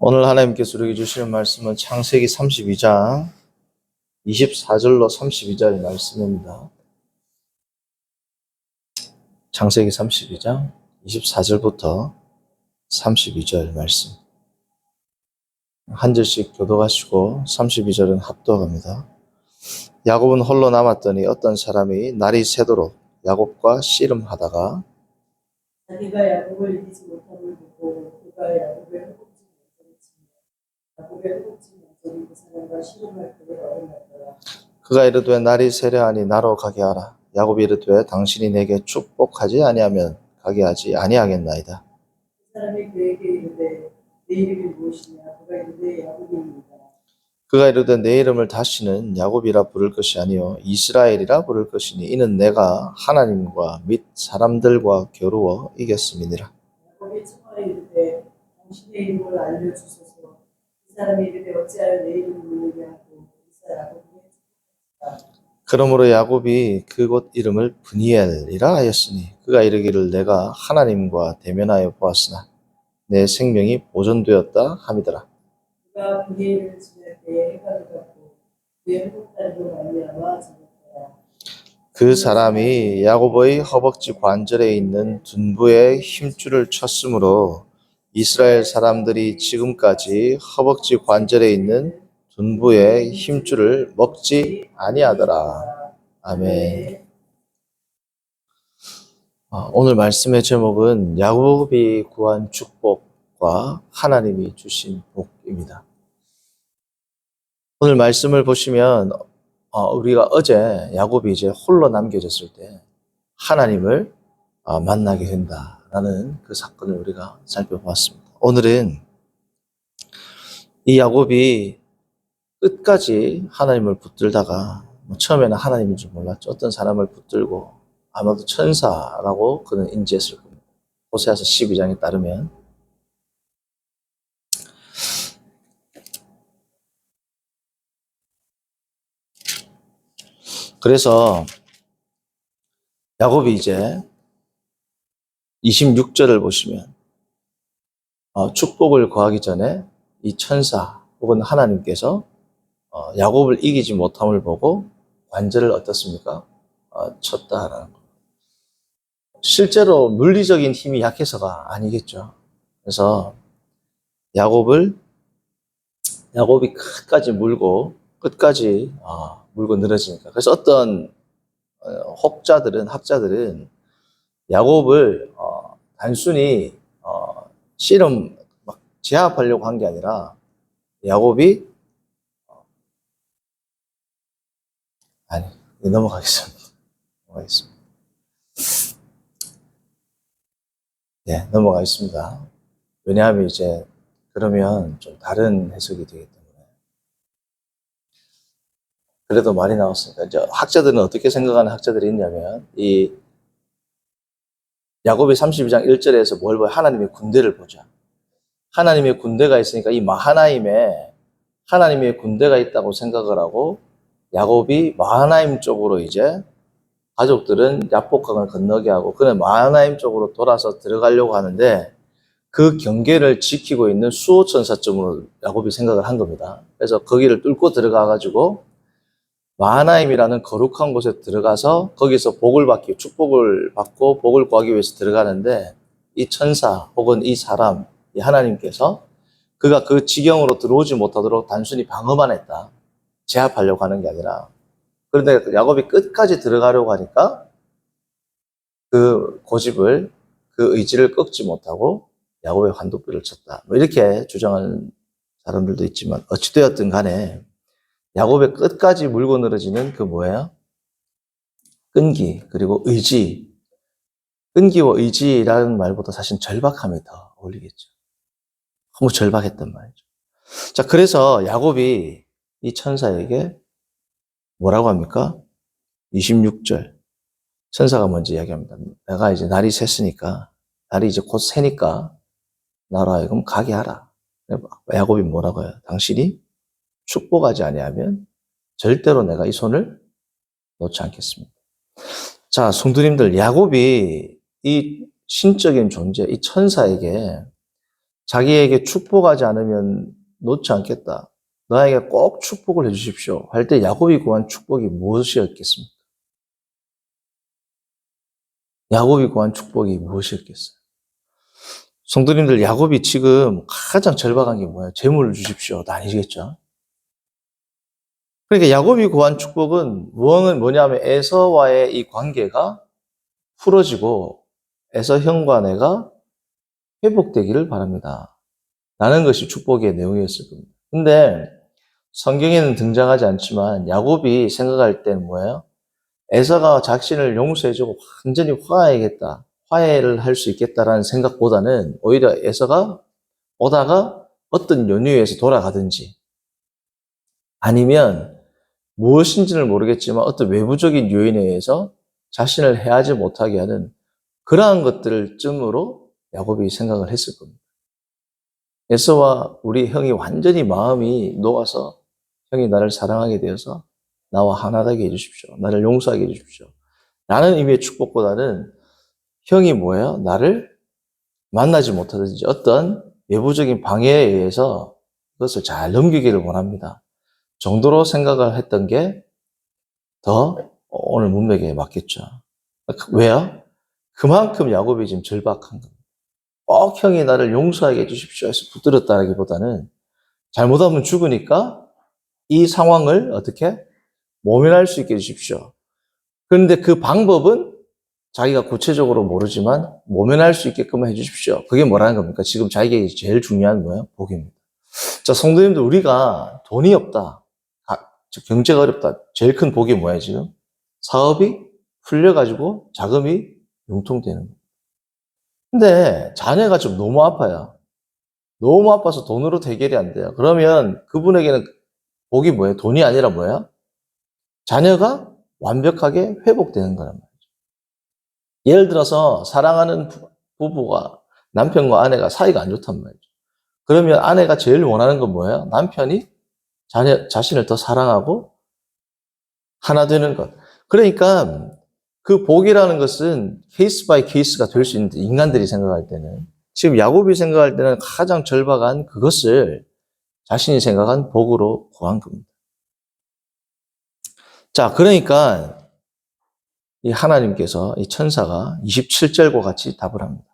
오늘 하나님께서 우리에게 주시는 말씀은 창세기 32장 24절로 32절의 말씀입니다. 창세기 32장 24절부터 32절 말씀. 한 절씩 교독하시고 32절은 합독합니다. 야곱은 홀로 남았더니 어떤 사람이 날이 새도록 야곱과 씨름하다가 자기가 야곱을 이기지 못함을 보고 그가 야곱의 허벅지 먼저를 치며 야곱의 허벅지 먼저리 그 사람과 씨름할 때에 어긋났더라. 그가 이르되 날이 새려하니 나로 가게 하라. 야곱이 이르되 당신이 내게 축복하지 아니하면 가게 하지 아니하겠나이다. 그 사람이 그에게 이르되 내 이름이 무엇이냐. 그가 이르되 야곱입니다. 그가 이르되 내 이름을 다시는 야곱이라 부를 것이 아니요 이스라엘이라 부를 것이니 이는 내가 하나님과 및 사람들과 겨루어 이겼음이니라. 야곱이 청하여 이르되 당신의 이름을 알려주소서. 그 사람이 이르되 어찌하여 내 이름을 묻느냐 하고 이사 야곱이 축복하였다. 그러므로 야곱이 그곳 이름을 브니엘이라 하였으니 그가 이르기를 내가 하나님과 대면하여 보았으나 내 생명이 보존되었다 함이더라. 그가 브니엘을 지낼 때에 해가 들었고 그의 회복달로 말미암아 죽었더라. 그 사람이 야곱의 허벅지 관절에 있는 둔부에 힘줄을 쳤으므로 이스라엘 사람들이 지금까지 허벅지 관절에 있는 둔부의 힘줄을 먹지 아니하더라. 아멘. 오늘 말씀의 제목은 야곱이 구한 축복과 하나님이 주신 복입니다. 오늘 말씀을 보시면 우리가 어제 야곱이 이제 홀로 남겨졌을 때 하나님을 만나게 된다라는 그 사건을 우리가 살펴보았습니다. 오늘은 이 야곱이 끝까지 하나님을 붙들다가 처음에는 하나님인 줄 몰랐죠. 어떤 사람을 붙들고 아마도 천사라고 그는 인지했을 겁니다. 호세아서 12장에 따르면 그래서 야곱이 이제 26절을 보시면 축복을 구하기 전에 이 천사 혹은 하나님께서 야곱을 이기지 못함을 보고 관절을 어떻습니까? 쳤다라는 거. 실제로 물리적인 힘이 약해서가 아니겠죠. 그래서 야곱이 끝까지 물고 늘어지니까. 그래서 어떤 학자들은 야곱을 단순히 씨름 막 제압하려고 한 게 아니라 야곱이 넘어가겠습니다. 넘어가겠습니다. 왜냐하면 이제 그러면 좀 다른 해석이 되기 때문에. 그래도 말이 나왔으니까 이제 학자들은 어떻게 생각하는 학자들이 있냐면 이 야곱이 32장 1절에서 뭘 봐요? 하나님의 군대를 보자. 하나님의 군대가 있으니까 이 마하나임에 하나님의 군대가 있다고 생각을 하고 야곱이 마하나임 쪽으로 이제 가족들은 야복강을 건너게 하고 그는 마하나임 쪽으로 돌아서 들어가려고 하는데 그 경계를 지키고 있는 수호천사점으로 야곱이 생각을 한 겁니다. 그래서 거기를 뚫고 들어가가지고 마하나임이라는 거룩한 곳에 들어가서 거기서 축복을 받고 복을 구하기 위해서 들어가는데 이 천사 혹은 이 사람, 이 하나님께서 그가 그 지경으로 들어오지 못하도록 단순히 방어만 했다. 제압하려고 하는 게 아니라. 그런데 야곱이 끝까지 들어가려고 하니까 그 고집을, 그 의지를 꺾지 못하고 야곱의 환도뼈를 쳤다. 이렇게 주장하는 사람들도 있지만 어찌되었든 간에 야곱의 끝까지 물고 늘어지는 그 뭐예요? 끈기, 그리고 의지. 끈기와 의지라는 말보다 사실 절박함이 더 어울리겠죠. 너무 절박했단 말이죠. 자, 그래서 야곱이 이 천사에게 뭐라고 합니까? 26절. 천사가 먼저 이야기합니다. 내가 이제 날이 샜으니까, 날이 이제 곧 새니까, 나로 하여금 가게 하라. 야곱이 뭐라고 해요? 당신이 축복하지 아니하면 절대로 내가 이 손을 놓지 않겠습니다. 자, 성도님들, 야곱이 이 신적인 존재, 이 천사에게 자기에게 축복하지 않으면 놓지 않겠다. 너에게 꼭 축복을 해주십시오. 할 때 야곱이 구한 축복이 무엇이었겠습니까? 야곱이 구한 축복이 무엇이었겠어요? 성도님들, 야곱이 지금 가장 절박한 게 뭐예요? 재물을 주십시오. 아니겠죠? 그러니까 야곱이 구한 축복은 뭐냐면 에서와의 이 관계가 풀어지고 에서 형과 내가 회복되기를 바랍니다. 라는 것이 축복의 내용이었을 겁니다. 근데 성경에는 등장하지 않지만 야곱이 생각할 때는 뭐예요? 에서가 자신을 용서해주고 완전히 화해하겠다. 화해를 할 수 있겠다라는 생각보다는 오히려 에서가 오다가 어떤 연유에서 돌아가든지 아니면 무엇인지는 모르겠지만 어떤 외부적인 요인에 의해서 자신을 해하지 못하게 하는 그러한 것들을 쯤으로 야곱이 생각을 했을 겁니다. 에서와 우리 형이 완전히 마음이 녹아서 형이 나를 사랑하게 되어서 나와 하나 되게 해주십시오. 나를 용서하게 해주십시오. 라는 의미의 축복보다는 형이 뭐예요? 나를 만나지 못하든지 어떤 외부적인 방해에 의해서 그것을 잘 넘기기를 원합니다. 정도로 생각을 했던 게 더 오늘 문맥에 맞겠죠. 왜요? 그만큼 야곱이 지금 절박한 겁니다. 꼭 형이 나를 용서하게 해주십시오 해서 붙들었다기보다는 잘못하면 죽으니까 이 상황을 어떻게 모면할 수 있게 해주십시오. 그런데 그 방법은 자기가 구체적으로 모르지만 모면할 수 있게끔 해주십시오. 그게 뭐라는 겁니까? 지금 자기에게 제일 중요한 뭐예요? 복입니다. 자, 성도님들, 우리가 돈이 없다. 경제가 어렵다. 제일 큰 복이 뭐예요, 지금? 사업이 풀려가지고 자금이 융통되는 거예요. 근데 자녀가 좀 너무 아파요. 너무 아파서 돈으로 해결이 안 돼요. 그러면 그분에게는 복이 뭐예요? 돈이 아니라 뭐예요? 자녀가 완벽하게 회복되는 거란 말이에요. 예를 들어서 사랑하는 부부가 남편과 아내가 사이가 안 좋단 말이죠. 그러면 아내가 제일 원하는 건 뭐예요? 남편이 자신을 더 사랑하고 하나 되는 것. 그러니까 그 복이라는 것은 케이스 바이 케이스가 될 수 있는데 인간들이 생각할 때는 지금 야곱이 생각할 때는 가장 절박한 그것을 자신이 생각한 복으로 구한 겁니다. 자, 그러니까 이 하나님께서 이 천사가 27절과 같이 답을 합니다.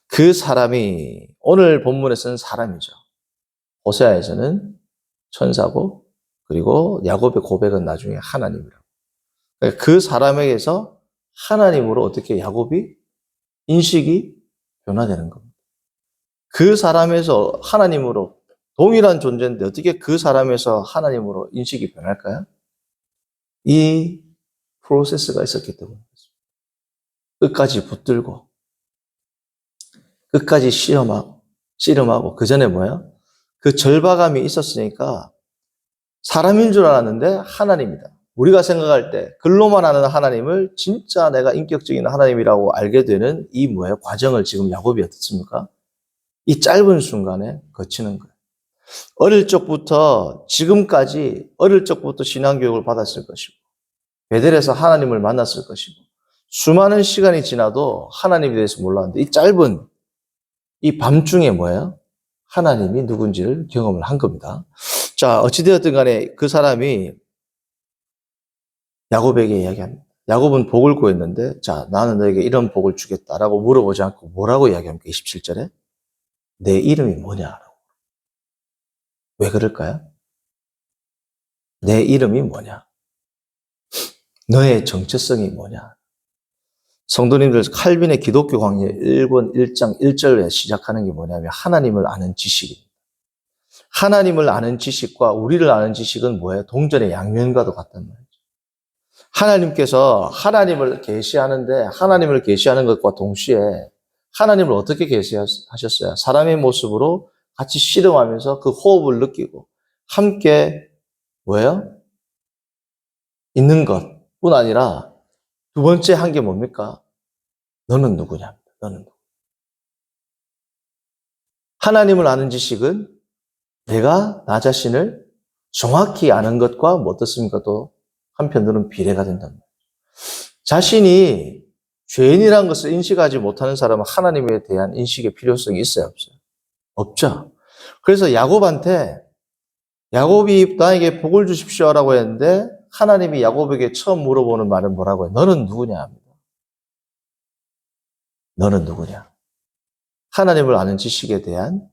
그 사람이 오늘 본문에서는 사람이죠. 호세아에서는 천사고 그리고 야곱의 고백은 나중에 하나님이라고. 그 사람에게서 하나님으로 어떻게 야곱이 인식이 변화되는 겁니다. 그 사람에서 하나님으로 동일한 존재인데 어떻게 그 사람에서 하나님으로 인식이 변할까요? 이 프로세스가 있었기 때문입니다. 끝까지 붙들고 끝까지 씨름하고 그 전에 뭐예요? 그 절박함이 있었으니까 사람인 줄 알았는데 하나님이다. 우리가 생각할 때 글로만 아는 하나님을 진짜 내가 인격적인 하나님이라고 알게 되는 이 뭐예요? 과정을 지금 야곱이 어떻습니까? 이 짧은 순간에 거치는 거예요. 어릴 적부터 지금까지 어릴 적부터 신앙교육을 받았을 것이고 베델에서 하나님을 만났을 것이고 수많은 시간이 지나도 하나님에 대해서 몰랐는데 이 짧은 이 밤중에 뭐예요? 하나님이 누군지를 경험을 한 겁니다. 자, 어찌되었든 간에 그 사람이 야곱에게 이야기합니다. 야곱은 복을 구했는데 자, 나는 너에게 이런 복을 주겠다라고 물어보지 않고 뭐라고 이야기합니까? 27절에 내 이름이 뭐냐라고. 왜 그럴까요? 내 이름이 뭐냐? 너의 정체성이 뭐냐? 성도님들, 칼빈의 기독교 강의 1권 1장 1절에 시작하는 게 뭐냐면 하나님을 아는 지식입니다. 하나님을 아는 지식과 우리를 아는 지식은 뭐예요? 동전의 양면과도 같단 말이죠. 하나님께서 하나님을 계시하는데 하나님을 계시하는 것과 동시에 하나님을 어떻게 계시하셨어요? 사람의 모습으로 같이 씨름하면서 그 호흡을 느끼고 함께 뭐예요? 있는 것뿐 아니라 두 번째 한 게 뭡니까? 너는 누구냐? 너는 누구? 하나님을 아는 지식은 내가 나 자신을 정확히 아는 것과 뭐 어떻습니까? 또 한편으로는 비례가 된단 말이에요. 자신이 죄인이라는 것을 인식하지 못하는 사람은 하나님에 대한 인식의 필요성이 있어요, 없어요? 없죠. 그래서 야곱이 나에게 복을 주십시오라고 했는데 하나님이 야곱에게 처음 물어보는 말은 뭐라고 해요? 너는 누구냐 합니다. 너는 누구냐? 하나님을 아는 지식에 대한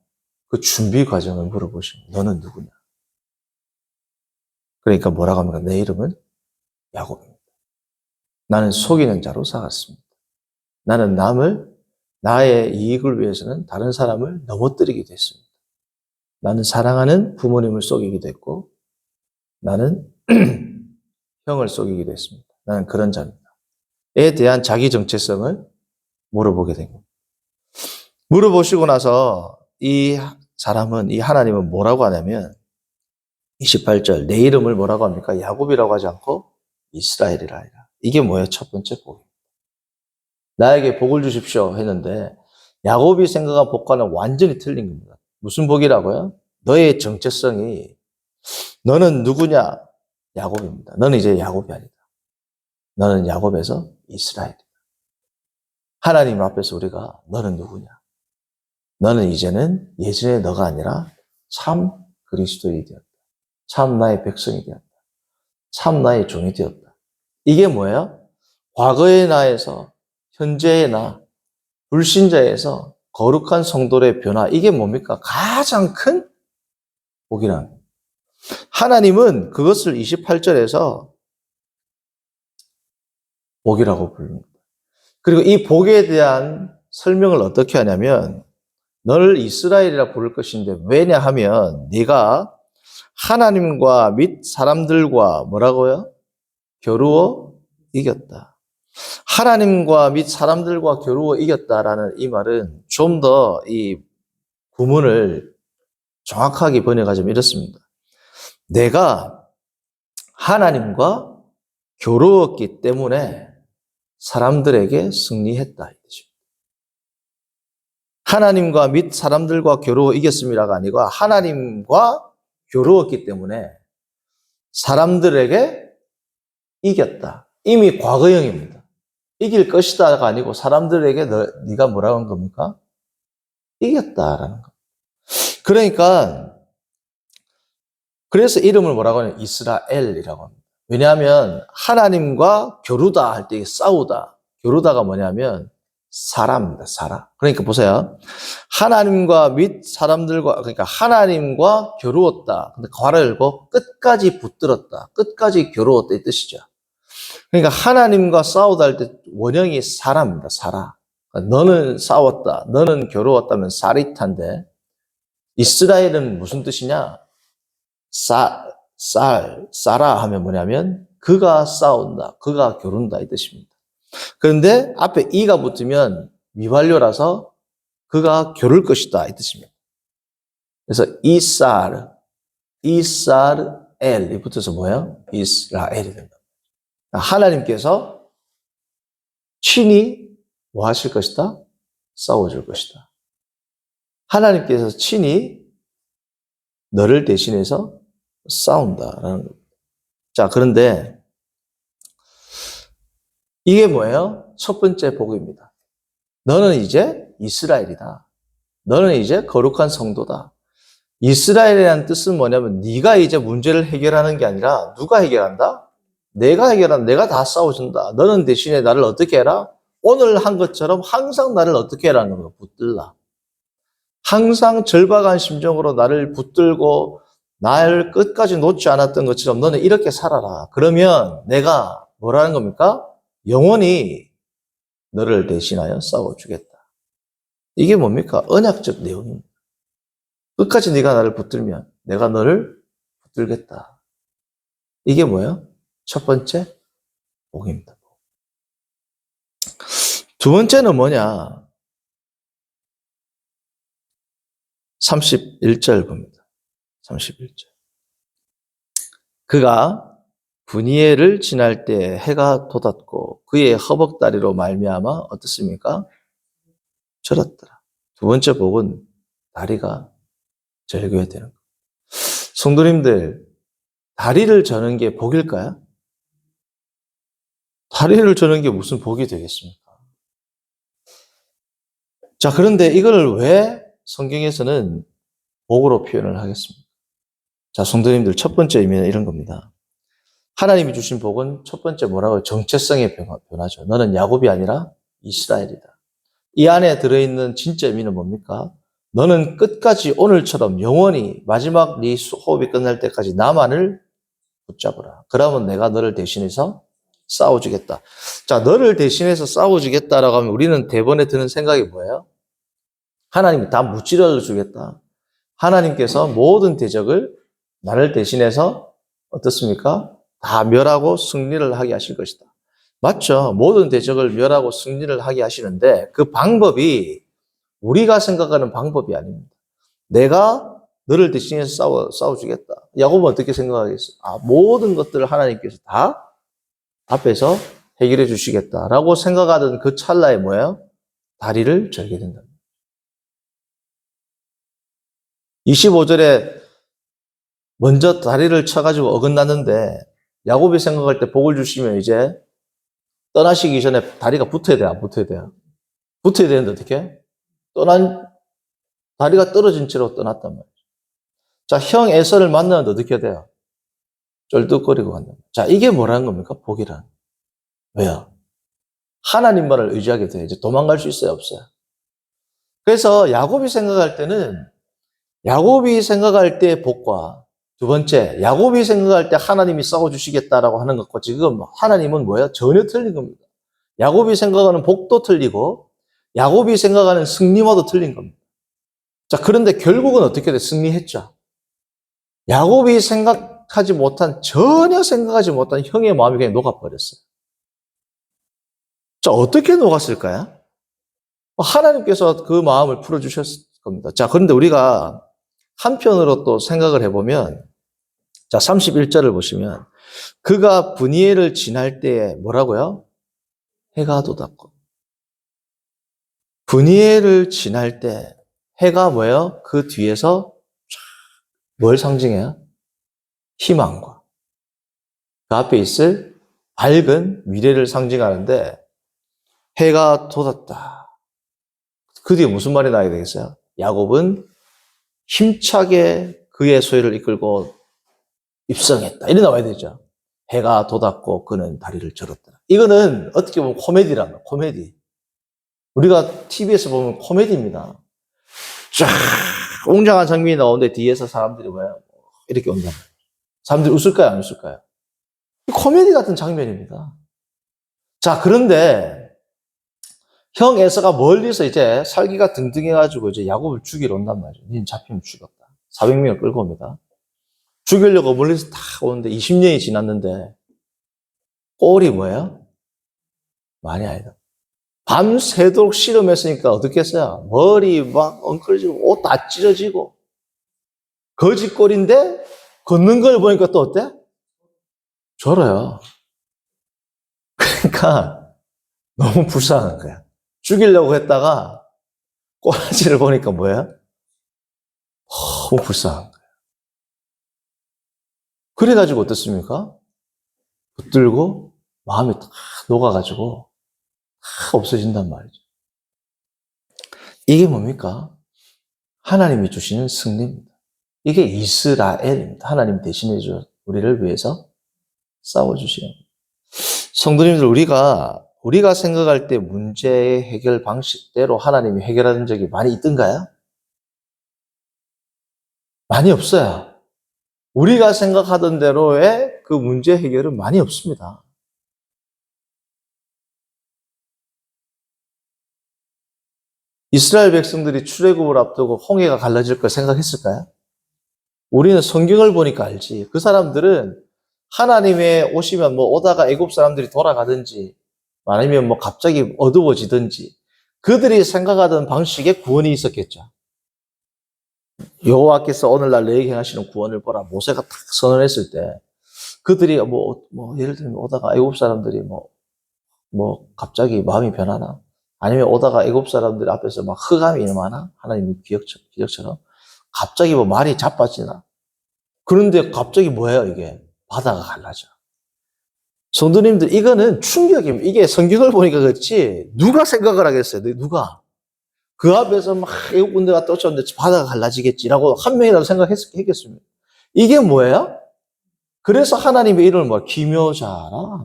그 준비 과정을 물어보십니다. 너는 누구냐? 그러니까 뭐라고 합니까? 내 이름은 야곱입니다. 나는 속이는 자로 살았습니다. 나는 나의 이익을 위해서는 다른 사람을 넘어뜨리기도 했습니다. 나는 사랑하는 부모님을 속이기도 했고, 나는 형을 속이기도 했습니다. 나는 그런 자입니다. 에 대한 자기 정체성을 물어보게 된 겁니다. 물어보시고 나서 이 하나님은 뭐라고 하냐면 28절 내 이름을 뭐라고 합니까? 야곱이라고 하지 않고 이스라엘이라 하리라. 이게 뭐예요? 첫 번째 복입니다. 나에게 복을 주십시오 했는데 야곱이 생각한 복과는 완전히 틀린 겁니다. 무슨 복이라고요? 너의 정체성이 너는 누구냐? 야곱입니다. 너는 이제 야곱이 아니다. 너는 야곱에서 이스라엘이다. 하나님 앞에서 우리가 너는 누구냐? 너는 이제는 예전의 너가 아니라 참 그리스도인이 되었다. 참 나의 백성이 되었다. 참 나의 종이 되었다. 이게 뭐예요? 과거의 나에서 현재의 나, 불신자에서 거룩한 성도의 변화. 이게 뭡니까? 가장 큰 복이라는 거예요. 하나님은 그것을 28절에서 복이라고 부릅니다. 그리고 이 복에 대한 설명을 어떻게 하냐면 너를 이스라엘이라 부를 것인데 왜냐하면 네가 하나님과 및 사람들과 뭐라고요? 겨루어 이겼다. 하나님과 및 사람들과 겨루어 이겼다라는 이 말은 좀 더 이 구문을 정확하게 번역하자면 이렇습니다. 내가 하나님과 겨루었기 때문에 사람들에게 승리했다. 이 뜻입니다. 하나님과 및 사람들과 겨루어 이겼습니다가 아니고 하나님과 겨루었기 때문에 사람들에게 이겼다. 이미 과거형입니다. 이길 것이다가 아니고 사람들에게 네가 뭐라고 한 겁니까? 이겼다라는 거. 그러니까 그래서 이름을 뭐라고 하냐면 이스라엘이라고 합니다. 왜냐하면 하나님과 겨루다 할 때 싸우다. 겨루다가 뭐냐면 사람입니다. 사람. 그러니까 보세요. 하나님과 및 사람들과 그러니까 하나님과 겨루었다. 근데 괄호 열고 끝까지 붙들었다. 끝까지 겨루었다 이 뜻이죠. 그러니까 하나님과 싸우다 할 때 원형이 사람입니다. 사람. 그러니까 너는 싸웠다. 너는 겨루었다면 사리탄데 이스라엘은 무슨 뜻이냐? 싸라 하면 뭐냐면 그가 싸운다. 그가 겨룬다 이 뜻입니다. 그런데 앞에 이가 붙으면 미완료라서 그가 겨룰 것이다 이 뜻입니다. 그래서 이스라엘이 붙어서 뭐예요? 이스라엘이 된다. 하나님께서 친히 뭐 하실 것이다? 싸워줄 것이다. 하나님께서 친히 너를 대신해서 싸운다라는 겁니다. 자, 그런데 이게 뭐예요? 첫 번째 복입니다. 너는 이제 이스라엘이다. 너는 이제 거룩한 성도다. 이스라엘이라는 뜻은 뭐냐면 네가 이제 문제를 해결하는 게 아니라 누가 해결한다? 내가 해결한다. 내가 다 싸워준다. 너는 대신에 나를 어떻게 해라? 오늘 한 것처럼 항상 나를 어떻게 해라는 거예요? 붙들라. 항상 절박한 심정으로 나를 붙들고 나를 끝까지 놓지 않았던 것처럼 너는 이렇게 살아라. 그러면 내가 뭐라는 겁니까? 영원히 너를 대신하여 싸워주겠다. 이게 뭡니까? 언약적 내용입니다. 끝까지 네가 나를 붙들면 내가 너를 붙들겠다. 이게 뭐예요? 첫 번째 복입니다. 두 번째는 뭐냐? 31절 봅니다. 31절. 그가 분이엘을 지날 때 해가 돋았고 그의 허벅다리로 말미암아 어떻습니까? 절었더라. 두 번째 복은 다리가 절교해야 되는 것. 성도님들, 다리를 저는 게 복일까요? 다리를 저는 게 무슨 복이 되겠습니까? 자, 그런데 이걸 왜 성경에서는 복으로 표현을 하겠습니다. 자, 성도님들 첫 번째 의미는 이런 겁니다. 하나님이 주신 복은 첫 번째 뭐라고요? 정체성의 변화죠. 너는 야곱이 아니라 이스라엘이다. 이 안에 들어있는 진짜 의미는 뭡니까? 너는 끝까지 오늘처럼 영원히 마지막 네 호흡이 끝날 때까지 나만을 붙잡으라. 그러면 내가 너를 대신해서 싸워주겠다. 자, 너를 대신해서 싸워주겠다라고 하면 우리는 대번에 드는 생각이 뭐예요? 하나님이 다 무찌르어 주겠다. 하나님께서 모든 대적을 나를 대신해서 어떻습니까? 다 멸하고 승리를 하게 하실 것이다. 맞죠? 모든 대적을 멸하고 승리를 하게 하시는데 그 방법이 우리가 생각하는 방법이 아닙니다. 내가 너를 대신해서 싸워주겠다. 야곱은 어떻게 생각하겠어요? 모든 것들을 하나님께서 다 앞에서 해결해 주시겠다라고 생각하던 그 찰나에 뭐예요? 다리를 절게 된다. 25절에 먼저 다리를 쳐가지고 어긋났는데 야곱이 생각할 때 복을 주시면 이제 떠나시기 전에 다리가 붙어야 돼요? 안 붙어야 돼요? 붙어야 되는데 어떻게? 다리가 떨어진 채로 떠났단 말이죠. 자, 형 에서를 만나는데 어떻게 해야 돼요? 쩔뚝거리고 간다. 자, 이게 뭐라는 겁니까? 복이란. 왜요? 하나님만을 의지하게 돼요. 이제 도망갈 수 있어요? 없어요? 그래서 야곱이 생각할 때 복과 두 번째, 야곱이 생각할 때 하나님이 싸워주시겠다라고 하는 것과 지금 하나님은 뭐예요? 전혀 틀린 겁니다. 야곱이 생각하는 복도 틀리고 야곱이 생각하는 승리와도 틀린 겁니다. 자, 그런데 결국은 어떻게 돼? 승리했죠. 야곱이 전혀 생각하지 못한 형의 마음이 그냥 녹아버렸어요. 자, 어떻게 녹았을까요? 하나님께서 그 마음을 풀어주셨을 겁니다. 자, 그런데 우리가 한편으로 또 생각을 해보면, 자, 31절을 보시면, 그가 브니엘을 지날 때에 뭐라고요? 해가 돋았고. 브니엘을 지날 때 해가 뭐예요? 그 뒤에서 뭘 상징해요? 희망과 그 앞에 있을 밝은 미래를 상징하는데 해가 돋았다. 그 뒤에 무슨 말이 나야 되겠어요? 야곱은 힘차게 그의 소유를 이끌고 입성했다. 이래 나와야 되죠. 해가 돋았고 그는 다리를 절었다. 이거는 어떻게 보면 코미디란 말이에요. 코미디. 우리가 TV에서 보면 코미디입니다. 쫙 웅장한 장면이 나오는데 뒤에서 사람들이 뭐야? 이렇게 온다. 사람들이 웃을까요? 안 웃을까요? 코미디 같은 장면입니다. 자, 그런데 형 에서가 멀리서 이제 살기가 등등해가지고 이제 야곱을 죽이러 온단 말이죠. 닌 잡히면 죽였다. 400명을 끌고 옵니다. 죽이려고 멀리서 다 오는데 20년이 지났는데 꼴이 뭐예요? 많이 아니다. 밤새도록 씨름했으니까 어떻게 했어요? 머리 막 엉클어지고 옷 다 찢어지고 거짓꼴인데 걷는 걸 보니까 또 어때? 졸아요. 그러니까 너무 불쌍한 거야. 죽이려고 했다가 꼬라지를 보니까 뭐야? 너무 불쌍한 거야. 그래가지고 어떻습니까? 붙들고 마음이 탁 녹아가지고 탁 없어진단 말이죠. 이게 뭡니까? 하나님이 주시는 승리입니다. 이게 이스라엘입니다. 하나님 대신해 우리를 위해서 싸워주시는 겁니다. 성도님들, 우리가 생각할 때 문제의 해결 방식대로 하나님이 해결하는 적이 많이 있던가요? 많이 없어요. 우리가 생각하던 대로의 그 문제 해결은 많이 없습니다. 이스라엘 백성들이 출애굽을 앞두고 홍해가 갈라질 걸 생각했을까요? 우리는 성경을 보니까 알지. 그 사람들은 하나님의 오시면 뭐 오다가 애굽 사람들이 돌아가든지 아니면 뭐 갑자기 어두워지든지 그들이 생각하던 방식의 구원이 있었겠죠. 여호와께서 오늘날 너에게 행하시는 구원을 보라. 모세가 딱 선언했을 때 그들이 뭐 예를 들면 오다가 애굽 사람들이 뭐 갑자기 마음이 변하나? 아니면 오다가 애굽 사람들 앞에서 막 흑암이 임하나? 하나님의 기적처럼 갑자기 뭐 말이 자빠지나? 그런데 갑자기 뭐예요 이게? 바다가 갈라져. 성도님들, 이거는 충격입니다. 이게 성경을 보니까 그렇지 누가 생각을 하겠어요? 누가? 그 앞에서 막 애국 군대가 쫓아오는데 바다가 갈라지겠지라고 한 명이라도 생각했겠습니까? 이게 뭐예요? 그래서 하나님의 이름을 뭐 기묘자라.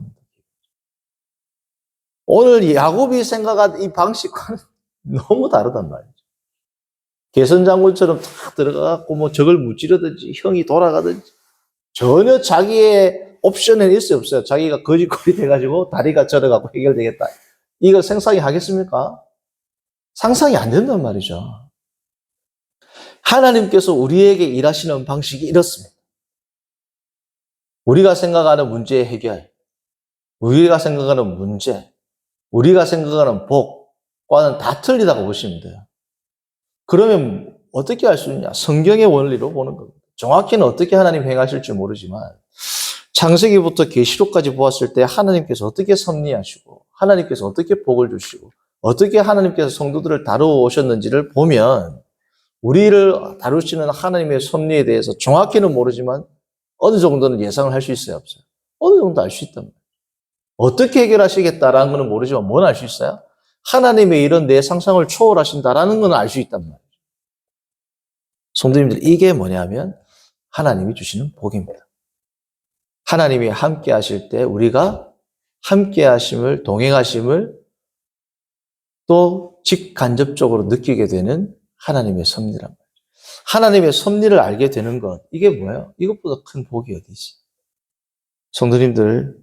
오늘 야곱이 생각한 이 방식과는 너무 다르단 말이죠. 개선장군처럼 탁 들어가갖고 뭐 적을 무찌르든지 형이 돌아가든지 전혀 자기의 옵션은 있어요, 없어요? 자기가 거짓골이 돼가지고 다리가 저려갖고 해결되겠다. 이거 생각이 하겠습니까? 상상이 안 된단 말이죠. 하나님께서 우리에게 일하시는 방식이 이렇습니다. 우리가 생각하는 문제의 해결, 우리가 생각하는 문제, 우리가 생각하는 복과는 다 틀리다고 보시면 돼요. 그러면 어떻게 할 수 있냐? 성경의 원리로 보는 겁니다. 정확히는 어떻게 하나님 행하실지 모르지만 창세기부터 계시록까지 보았을 때 하나님께서 어떻게 섭리하시고 하나님께서 어떻게 복을 주시고 어떻게 하나님께서 성도들을 다루오셨는지를 보면 우리를 다루시는 하나님의 섭리에 대해서 정확히는 모르지만 어느 정도는 예상을 할 수 있어요, 없어요? 어느 정도 알 수 있단 말이에요. 어떻게 해결하시겠다라는 건 모르지만 뭘 알 수 있어요? 하나님의 일은 내 상상을 초월하신다라는 건 알 수 있단 말이에요. 성도님들, 이게 뭐냐면 하나님이 주시는 복입니다. 하나님이 함께 하실 때 우리가 함께 하심을, 동행하심을 또 직간접적으로 느끼게 되는 하나님의 섭리란 말이에요. 하나님의 섭리를 알게 되는 것, 이게 뭐예요? 이것보다 큰 복이 어디 있어요? 성도님들,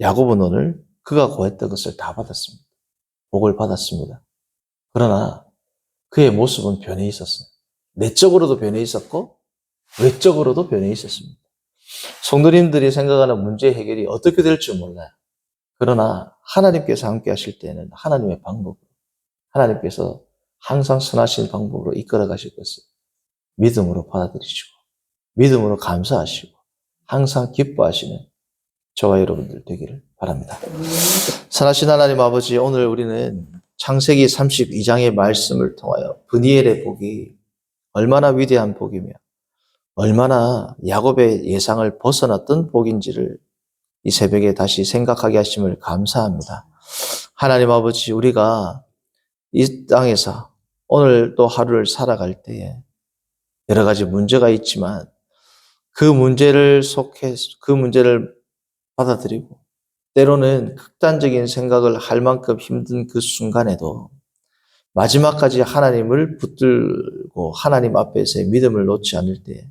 야곱은 오늘 그가 구했던 것을 다 받았습니다. 복을 받았습니다. 그러나 그의 모습은 변해 있었어요. 내적으로도 변해 있었고 외적으로도 변해 있었습니다. 성도님들이 생각하는 문제 해결이 어떻게 될지 몰라요. 그러나 하나님께서 함께 하실 때는 하나님의 방법으로, 하나님께서 항상 선하신 방법으로 이끌어 가실 것을 믿음으로 받아들이시고 믿음으로 감사하시고 항상 기뻐하시는 저와 여러분들 되기를 바랍니다. 선하신 하나님 아버지, 오늘 우리는 창세기 32장의 말씀을 통하여 브니엘의 복이 얼마나 위대한 복이며 얼마나 야곱의 예상을 벗어났던 복인지를 이 새벽에 다시 생각하게 하심을 감사합니다. 하나님 아버지, 우리가 이 땅에서 오늘 또 하루를 살아갈 때에 여러 가지 문제가 있지만 그 문제를 받아들이고 때로는 극단적인 생각을 할 만큼 힘든 그 순간에도 마지막까지 하나님을 붙들고 하나님 앞에서의 믿음을 놓지 않을 때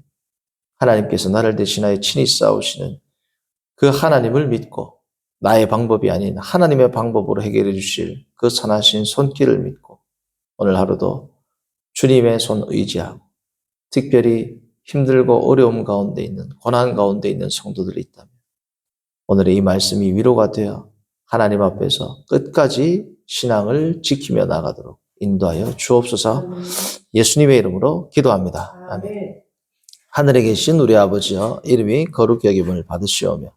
하나님께서 나를 대신하여 친히 싸우시는 그 하나님을 믿고 나의 방법이 아닌 하나님의 방법으로 해결해 주실 그 선하신 손길을 믿고 오늘 하루도 주님의 손 의지하고 특별히 힘들고 어려움 가운데 있는 고난 가운데 있는 성도들이 있다면 오늘의 이 말씀이 위로가 되어 하나님 앞에서 끝까지 신앙을 지키며 나가도록 인도하여 주옵소서. 예수님의 이름으로 기도합니다. 아멘. 하늘에 계신 우리 아버지여, 이름이 거룩히 여김을 받으시오며